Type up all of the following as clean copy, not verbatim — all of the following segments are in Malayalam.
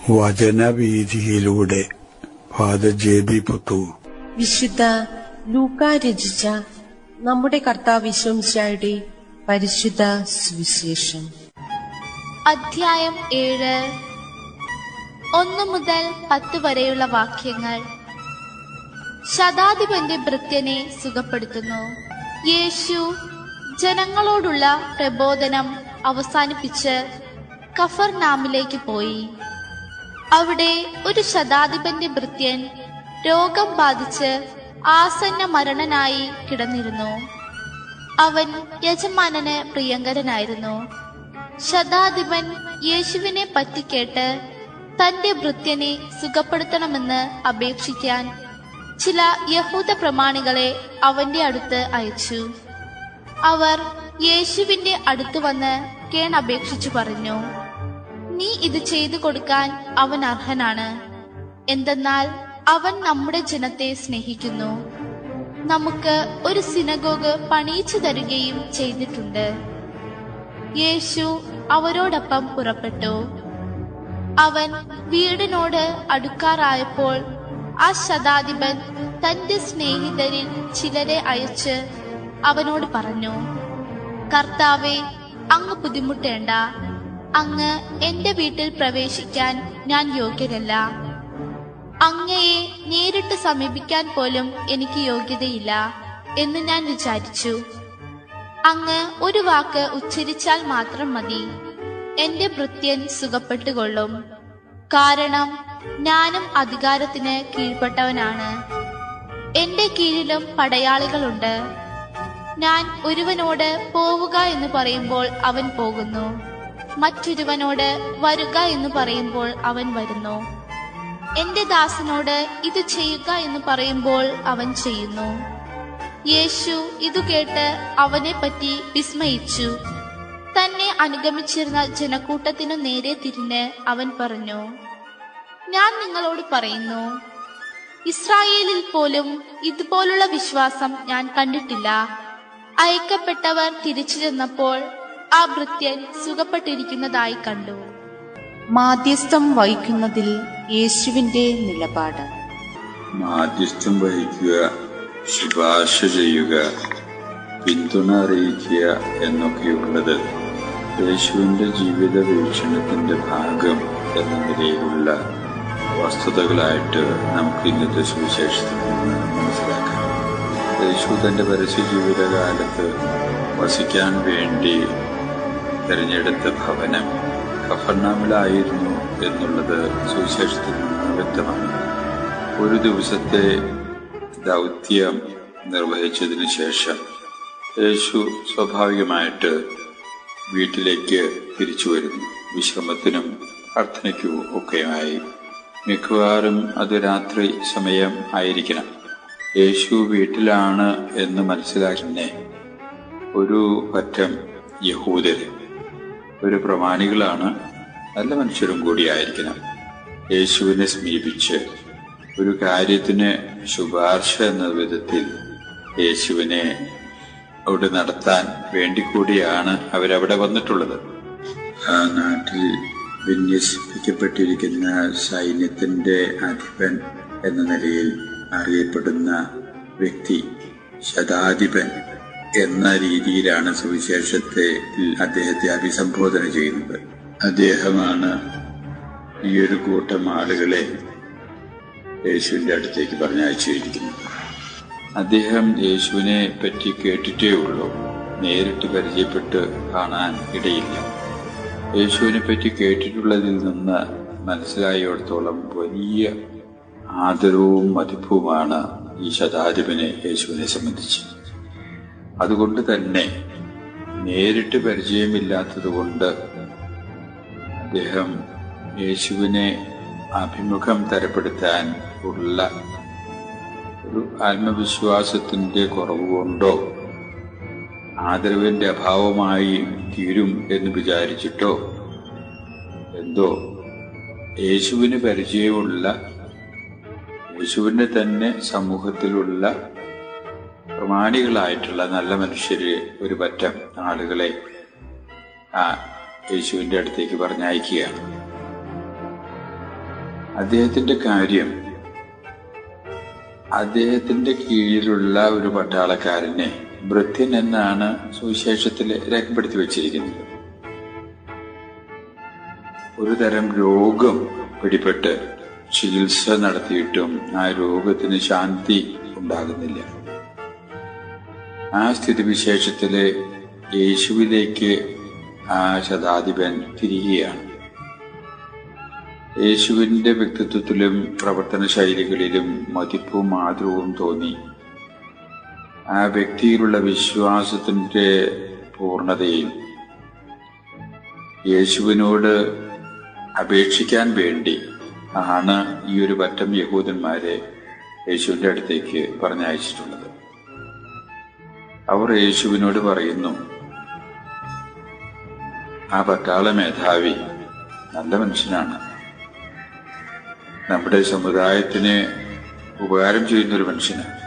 വചനവീഥിയിലൂടെ ഫാദർ JB പുത്തൂർ. വിശുദ്ധ ലൂക്കാ രചിച്ച നമ്മുടെ കർത്താവ് യേശുമിശിഹായുടെ പരിശുദ്ധ സുവിശേഷം. അധ്യായം 7 1 മുതൽ 10 വരെയുള്ള വാക്യങ്ങൾ. ശതാധിപന്റെ ഭൃത്യനെ സുഖപ്പെടുത്തുന്നു. യേശു ജനങ്ങളോടുള്ള പ്രബോധനം അവസാനിപ്പിച്ച് കഫർനാമിലേക്ക് പോയി. അവിടെ ഒരു ശതാധിപന്റെ ഭൃത്യൻ രോഗം ബാധിച്ച് ആസന്ന മരണനായി കിടന്നിരുന്നു. അവൻ യജമാനന് പ്രിയങ്കരനായിരുന്നു. ശതാധിപൻ യേശുവിനെ പറ്റി കേട്ട് തന്റെ ഭൃത്യനെ സുഖപ്പെടുത്തണമെന്ന് അപേക്ഷിക്കാൻ ചില യഹൂദ പ്രമാണികളെ അവന്റെ അടുത്ത് അയച്ചു. അവർ യേശുവിന്റെ അടുത്ത് വന്ന് കേണപേക്ഷിച്ചു പറഞ്ഞു, നീ ഇത് ചെയ്തു കൊടുക്കാൻ അവൻ അർഹനാണ്. എന്തെന്നാൽ അവൻ നമ്മുടെ ജനത്തെ സ്നേഹിക്കുന്നു. നമുക്ക് ഒരു സിനഗോഗ് പണിയിച്ചു തരുകയും ചെയ്തിട്ടുണ്ട്. യേശു അവരോടൊപ്പം പുറപ്പെട്ടു. അവൻ വീടിനോട് അടുക്കാറായപ്പോൾ ആ ശതാധിപൻ തന്റെ സ്നേഹിതരിൽ ചിലരെ അയച്ച് അവനോട് പറഞ്ഞു, കർത്താവേ, അങ്ങ് ബുദ്ധിമുട്ടേണ്ട. അങ്ങ് എന്റെ വീട്ടിൽ പ്രവേശിക്കാൻ ഞാൻ യോഗ്യരല്ല. അങ്ങയെ നേരിട്ട് സമീപിക്കാൻ പോലും എനിക്ക് യോഗ്യതയില്ല എന്ന് ഞാൻ വിചാരിച്ചു. അങ്ങ് ഒരു വാക്ക് ഉച്ചരിച്ചാൽ മാത്രം മതി, എന്റെ ഭൃത്യൻ സുഖപ്പെട്ടുകൊള്ളും. കാരണം ഞാനും അധികാരത്തിന് കീഴ്പ്പെട്ടവനാണ്. എന്റെ കീഴിലും പടയാളികളുണ്ട്. ഞാൻ ഒരുവനോട് പോവുക എന്ന് പറയുമ്പോൾ അവൻ പോകുന്നു, മറ്റൊരുവനോട് വരുക എന്ന് പറയുമ്പോൾ അവൻ വരുന്നു. എന്റെ ദാസനോട് ഇത് ചെയ്യുക എന്ന് പറയുമ്പോൾ അവൻ ചെയ്യുന്നു. യേശു ഇതു കേട്ട് അവനെ പറ്റി വിസ്മയിച്ചു. തന്നെ അനുഗമിച്ചിരുന്ന ജനക്കൂട്ടത്തിനു നേരെ തിരിഞ്ഞ് അവൻ പറഞ്ഞു, ഞാൻ നിങ്ങളോട് പറയുന്നു, ഇസ്രായേലിൽ പോലും ഇതുപോലുള്ള വിശ്വാസം ഞാൻ കണ്ടിട്ടില്ല. അയക്കപ്പെട്ടവർ തിരിച്ചു ചെന്നപ്പോൾ ആ ഭൃത്യൻ സുഖപ്പെട്ടിരിക്കുന്നതായി കണ്ടു. മാധ്യസ്ഥം വഹിക്കുന്നതിൽ യേശുവിന്റെ നിലപാട്. മാധ്യസ്ഥം വഹിക്കുക, ശുപാർശ ചെയ്യുക, പിന്തുണ അറിയിക്കുക എന്നൊക്കെയുള്ളത് യേശുവിന്റെ ജീവിത വീക്ഷണത്തിന്റെ ഭാഗം എന്ന നിലയിലുള്ള വസ്തുതകളായിട്ട് നമുക്ക് ഇന്നത്തെ സുവിശേഷത്തിൽ നിന്ന് മനസ്സിലാക്കാം. യേശു തന്റെ പരസ്യ ജീവിതകാലത്ത് വസിക്കാൻ വേണ്ടി തിരഞ്ഞെടുത്ത ഭവനം കഫർനാമിലായിരുന്നു എന്നുള്ളത് സുവിശേഷത്തിൽ നിന്ന് വ്യക്തമാണ്. ഒരു ദിവസത്തെ ദൗത്യം നിർവഹിച്ചതിന് ശേഷം യേശു സ്വാഭാവികമായിട്ട് വീട്ടിലേക്ക് തിരിച്ചു വരുന്നു. വിശ്രമത്തിനും പ്രാർത്ഥനയ്ക്കും ഒക്കെയായി. മിക്കവാറും അത് രാത്രി സമയം ആയിരിക്കണം. യേശു വീട്ടിലാണ് എന്ന് മനസ്സിലാക്കിയ ഒരു പറ്റം യഹൂദര്, ഒരു പ്രമാണികളാണ്, നല്ല മനുഷ്യരും കൂടിയായിരിക്കണം, യേശുവിനെ സമീപിച്ച് ഒരു കാര്യത്തിന് ശുപാർശ എന്ന വിധത്തിൽ യേശുവിനെ അവിടെ നടത്താൻ വേണ്ടി കൂടിയാണ് അവരവിടെ വന്നിട്ടുള്ളത്. ആ നാട്ടിൽ വിന്യസിപ്പിക്കപ്പെട്ടിരിക്കുന്ന സൈന്യത്തിന്റെ അധിപൻ എന്ന നിലയിൽ അറിയപ്പെടുന്ന വ്യക്തി ശതാധിപൻ എന്ന രീതിയിലാണ് സുവിശേഷത്തെ അദ്ദേഹത്തെ അഭിസംബോധന ചെയ്യുന്നത്. അദ്ദേഹമാണ് ഈ ഒരു കൂട്ടം ആളുകളെ യേശുവിന്റെ അടുത്തേക്ക് പറഞ്ഞയച്ചിരിക്കുന്നത്. അദ്ദേഹം യേശുവിനെ പറ്റി കേട്ടിട്ടേ ഉള്ളൂ, നേരിട്ട് പരിചയപ്പെട്ട് കാണാൻ ഇടയില്ല. യേശുവിനെ പറ്റി കേട്ടിട്ടുള്ളതിൽ നിന്ന് മനസ്സിലായിടത്തോളം വലിയ ആദരവും മതിപ്പുമാണ് ഈ ശതാധിപനെ യേശുവിനെ സംബന്ധിച്ച്. അതുകൊണ്ട് തന്നെ നേരിട്ട് പരിചയമില്ലാത്തതുകൊണ്ട് അദ്ദേഹം യേശുവിനെ അഭിമുഖം തരപ്പെടുത്താൻ ഉള്ള ഒരു ആത്മവിശ്വാസത്തിന്റെ കുറവ് കൊണ്ടോ ആദരവിന്റെ അഭാവമായി തീരും എന്ന് വിചാരിച്ചിട്ടോ എന്തോ യേശുവിന് പരിചയമുള്ള, യേശുവിന്റെ തന്നെ സമൂഹത്തിലുള്ള പ്രമാണികളായിട്ടുള്ള നല്ല മനുഷ്യര് ഒരു പറ്റം ആളുകളെ യേശുവിന്റെ അടുത്തേക്ക് പറഞ്ഞയക്കുകയാണ്. അദ്ദേഹത്തിന്റെ കാര്യം, അദ്ദേഹത്തിന്റെ കീഴിലുള്ള ഒരു പട്ടാളക്കാരനെ ഭൃത്യൻ എന്നാണ് സുവിശേഷത്തിൽ രേഖപ്പെടുത്തി വച്ചിരിക്കുന്നത്. ഒരു തരം രോഗം പിടിപെട്ട് ചികിത്സ നടത്തിയിട്ടും ആ രോഗത്തിന് ശാന്തി ഉണ്ടാകുന്നില്ല. ആ സ്ഥിതിവിശേഷത്തില് യേശുവിലേക്ക് ആ ശതാധിപൻ തിരികെയാണ്. യേശുവിന്റെ വ്യക്തിത്വത്തിലും പ്രവർത്തന ശൈലികളിലും മതിപ്പും ആദരവും തോന്നി. ആ വ്യക്തിയിലുള്ള വിശ്വാസത്തിന്റെ പൂർണ്ണതയിൽ യേശുവിനോട് അപേക്ഷിക്കാൻ വേണ്ടി ആണ് ഈ ഒരു പറ്റം യഹൂദന്മാരെ യേശുവിന്റെ അടുത്തേക്ക് പറഞ്ഞയച്ചിട്ടുള്ളത്. അവർ യേശുവിനോട് പറയുന്നു, ആ പട്ടാള മേധാവി നല്ല മനുഷ്യനാണ്, നമ്മുടെ സമുദായത്തിന് ഉപകാരം ചെയ്യുന്നൊരു മനുഷ്യനാണ്,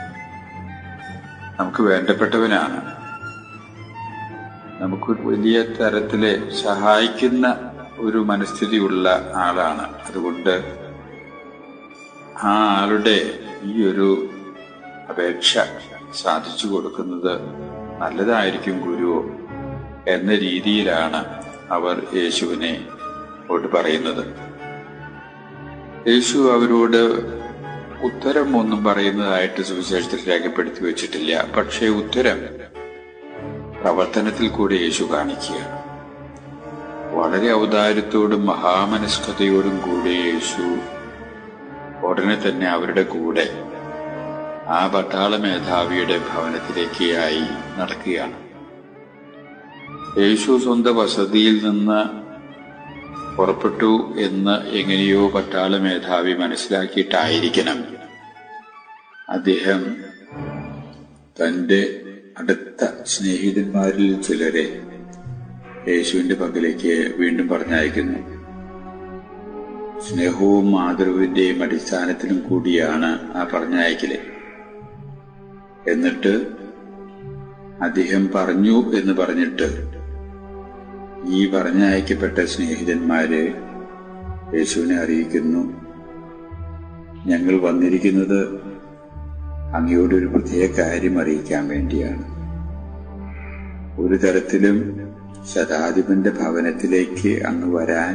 നമുക്ക് വേണ്ടപ്പെട്ടവനാണ്, നമുക്ക് വലിയ തരത്തില് സഹായിക്കുന്ന ഒരു മനസ്ഥിതിയുള്ള ആളാണ്. അതുകൊണ്ട് ആ ആളുടെ ഈ ഒരു അപേക്ഷ സാധിച്ചു കൊടുക്കുന്നത് നല്ലതായിരിക്കും ഗുരു എന്ന രീതിയിലാണ് അവർ യേശുവിനെ പറയുന്നത്. യേശു അവരോട് ഉത്തരം ഒന്നും പറയുന്നതായിട്ട് സുവിശേഷത്തിൽ രേഖപ്പെടുത്തി വെച്ചിട്ടില്ല. പക്ഷേ ഉത്തരം പ്രവർത്തനത്തിൽ കൂടി യേശു കാണിക്കുകയാണ്. വളരെ ഔദാര്യത്തോടും മഹാമനസ്കതയോടും കൂടി യേശു ഉടനെ തന്നെ അവരുടെ കൂടെ ആ പട്ടാള മേധാവിയുടെ ഭവനത്തിലേക്കായി നടക്കുകയാണ്. യേശു സ്വന്തം വസതിയിൽ നിന്ന് പുറപ്പെട്ടു എന്ന് എങ്ങനെയോ പട്ടാള മേധാവി മനസ്സിലാക്കിയിട്ടായിരിക്കണം അദ്ദേഹം തന്റെ അടുത്ത സ്നേഹിതന്മാരിൽ ചിലരെ യേശുവിന്റെ പക്കലേക്ക് വീണ്ടും പറഞ്ഞയക്കുന്നു. സ്നേഹവും ആദരവിന്റെയും അടിസ്ഥാനത്തിലും കൂടിയാണ് ആ പറഞ്ഞയക്കല്. എന്നിട്ട് അദ്ദേഹം പറഞ്ഞു എന്ന് പറഞ്ഞിട്ട് ഈ പറഞ്ഞയക്കപ്പെട്ട സ്നേഹിതന്മാര് യേശുവിനെ അറിയിക്കുന്നു, ഞങ്ങൾ വന്നിരിക്കുന്നത് അങ്ങയോട് ഒരു പ്രത്യേക കാര്യം അറിയിക്കാൻ വേണ്ടിയാണ്. ഒരു തരത്തിലും ശതാധിപന്റെ ഭവനത്തിലേക്ക് അങ്ങ് വരാൻ,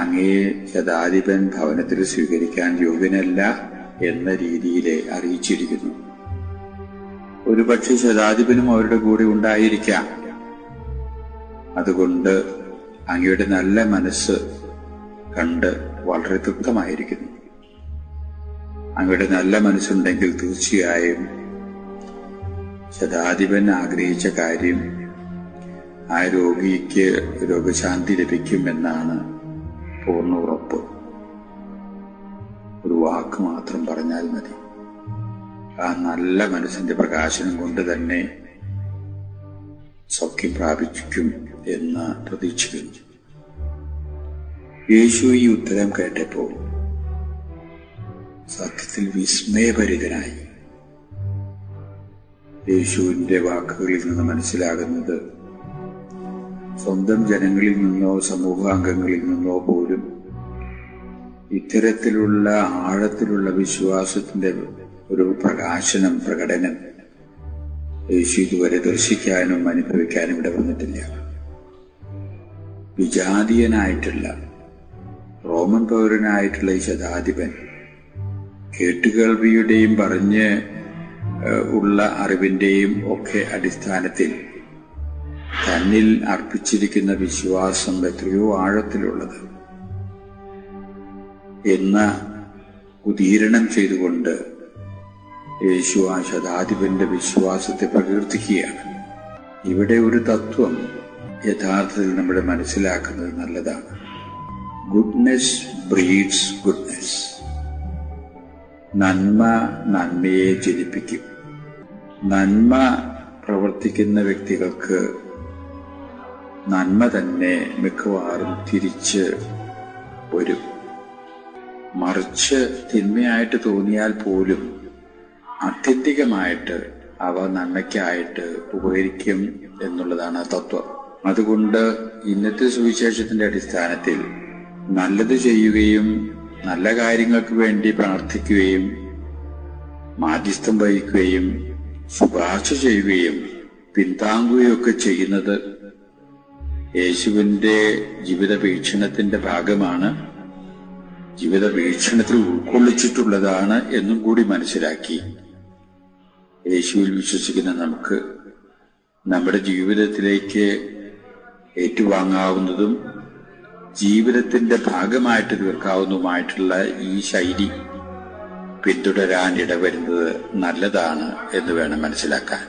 അങ്ങയെ ശതാധിപൻ ഭവനത്തിൽ സ്വീകരിക്കാൻ യോഗ്യനല്ല എന്ന രീതിയിലെ അറിയിച്ചിരിക്കുന്നു. ഒരുപക്ഷെ ശതാധിപനും അവരുടെ കൂടെ ഉണ്ടായിരിക്കാം. അതുകൊണ്ട് അങ്ങയുടെ നല്ല മനസ്സ് കണ്ട് വളരെ തൃപ്തമായിരിക്കുന്നു. അങ്ങയുടെ നല്ല മനസ്സുണ്ടെങ്കിൽ തീർച്ചയായും ശതാധിപൻ ആഗ്രഹിച്ച കാര്യം, ആ രോഗിക്ക് രോഗശാന്തി ലഭിക്കുമെന്നാണ് പൂർണ്ണ ഉറപ്പ്. ഒരു വാക്ക് മാത്രം പറഞ്ഞാൽ മതി. ആ നല്ല മനസ്സിന്റെ പ്രകാശനം കൊണ്ട് തന്നെ സൗഖ്യം പ്രാപിക്കും എന്ന് പ്രതീക്ഷിക്കുന്നു. യേശു ഈ ഉത്തരം കേട്ടപ്പോൾ സത്യത്തിൽ വിസ്മയഭരിതനായി. യേശുവിന്റെ വാക്കുകളിൽ നിന്ന് മനസ്സിലാകുന്നത് സ്വന്തം ജനങ്ങളിൽ നിന്നോ സമൂഹാംഗങ്ങളിൽ നിന്നോ പോലും ഇത്തരത്തിലുള്ള ആഴത്തിലുള്ള വിശ്വാസത്തിന്റെ ഒരു പ്രകടനം യേശു ഇതുവരെ ദർശിക്കാനും അനുഭവിക്കാനും ഇവിടെ വന്നിട്ടില്ല. വിജാതീയനായിട്ടുള്ള റോമൻ പൗരനായിട്ടുള്ള ഈ ശതാധിപൻ കേട്ടുകേൾവിയുടെയും പറഞ്ഞ് ഉള്ള അറിവിന്റെയും ഒക്കെ അടിസ്ഥാനത്തിൽ തന്നിൽ അർപ്പിച്ചിരിക്കുന്ന വിശ്വാസം എത്രയോ ആഴത്തിലുള്ളത് എന്ന ഉദീരണം ചെയ്തുകൊണ്ട് യേശു ആ ശതാധിപന്റെ വിശ്വാസത്തെ പ്രകീർത്തിക്കുകയാണ്. ഇവിടെ ഒരു തത്വം യഥാർത്ഥത്തിൽ നമ്മുടെ മനസ്സിലാക്കുന്നത് നല്ലതാണ്. Goodness breeds goodness. നന്മ നന്മയെ ജനിപ്പിക്കും. നന്മ പ്രവർത്തിക്കുന്ന വ്യക്തികൾക്ക് നന്മ തന്നെ മിക്കവാറും തിരിച്ച് വരും. മറിച്ച് തിന്മയായിട്ട് തോന്നിയാൽ പോലും ആത്യന്തികമായിട്ട് അവ നന്മയ്ക്കായിട്ട് ഉപകരിക്കും എന്നുള്ളതാണ് തത്വം. അതുകൊണ്ട് ഇന്നത്തെ സുവിശേഷത്തിന്റെ അടിസ്ഥാനത്തിൽ നല്ലത് ചെയ്യുകയും നല്ല കാര്യങ്ങൾക്ക് വേണ്ടി പ്രാർത്ഥിക്കുകയും മാധ്യസ്ഥം വഹിക്കുകയും ശുപാർശ ചെയ്യുകയും പിന്താങ്ങുകയൊക്കെ ചെയ്യുന്നത് യേശുവിന്റെ ജീവിത വീക്ഷണത്തിന്റെ ഭാഗമാണ്, ജീവിത വീക്ഷണത്തിൽ ഉൾക്കൊള്ളിച്ചിട്ടുള്ളതാണ് എന്നും കൂടി മനസ്സിലാക്കി യേശുവിൽ വിശ്വസിക്കുന്ന നമുക്ക് നമ്മുടെ ജീവിതത്തിലേക്ക് ഏറ്റുവാങ്ങാവുന്നതും ജീവിതത്തിന്റെ ഭാഗമായിട്ട് തീർക്കാവുന്നതുമായിട്ടുള്ള ഈ ശൈലി പിന്തുടരാൻ ഇടവരുന്നത് നല്ലതാണ് എന്ന് വേണം മനസ്സിലാക്കാൻ.